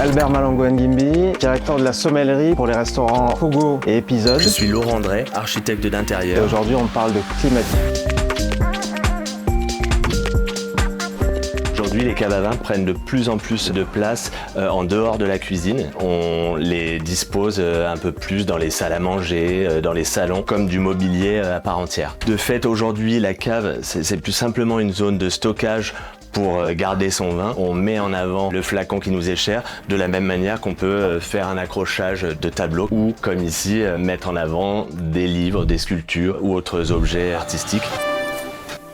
Albert Malongo Ngimbi, directeur de la sommellerie pour les restaurants Fogo et Épisode. Je suis Laurent André, architecte Et d'intérieur. aujourd'hui, on parle de climatique. Aujourd'hui, les caves à vin prennent de plus en plus de place en dehors de la cuisine. On les dispose un peu plus dans les salles à manger, dans les salons, comme du mobilier à part entière. De fait, aujourd'hui, la cave, c'est plus simplement une zone de stockage pour garder son vin. On met en avant le flacon qui nous est cher, de la même manière qu'on peut faire un accrochage de tableaux ou, comme ici, mettre en avant des livres, des sculptures ou autres objets artistiques.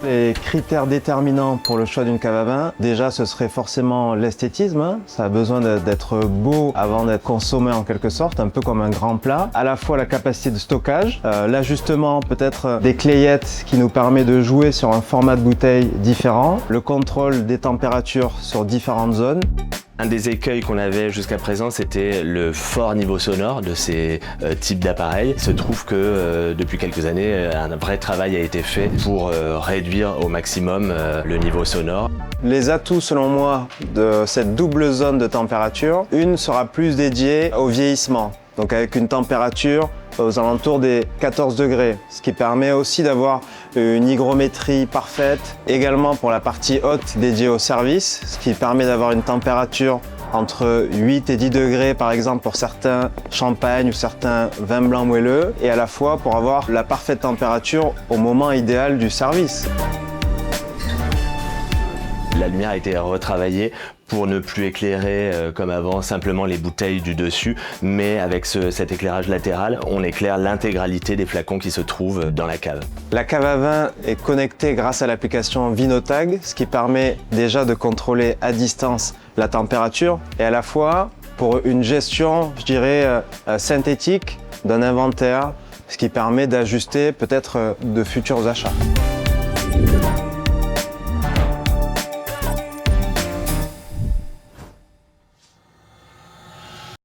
Les critères déterminants pour le choix d'une cave à vin, déjà ce serait forcément l'esthétisme. Ça a besoin d'être beau avant d'être consommé en quelque sorte, un peu comme un grand plat. À la fois la capacité de stockage, l'ajustement peut-être des clayettes qui nous permet de jouer sur un format de bouteille différent, le contrôle des températures sur différentes zones. Un des écueils qu'on avait jusqu'à présent, c'était le fort niveau sonore de ces types d'appareils. Il se trouve que depuis quelques années, un vrai travail a été fait pour réduire au maximum le niveau sonore. Les atouts selon moi de cette double zone de température, une sera plus dédiée au vieillissement, donc avec une température aux alentours des 14 degrés, ce qui permet aussi d'avoir une hygrométrie parfaite. Également pour la partie haute dédiée au service, ce qui permet d'avoir une température entre 8 et 10 degrés par exemple pour certains champagnes ou certains vins blancs moelleux, et à la fois pour avoir la parfaite température au moment idéal du service. La lumière a été retravaillée pour ne plus éclairer comme avant simplement les bouteilles du dessus, mais avec cet éclairage latéral, on éclaire l'intégralité des flacons qui se trouvent dans la cave. La cave à vin est connectée grâce à l'application Vinotag, ce qui permet déjà de contrôler à distance la température et à la fois pour une gestion, je dirais, synthétique d'un inventaire, ce qui permet d'ajuster peut-être de futurs achats.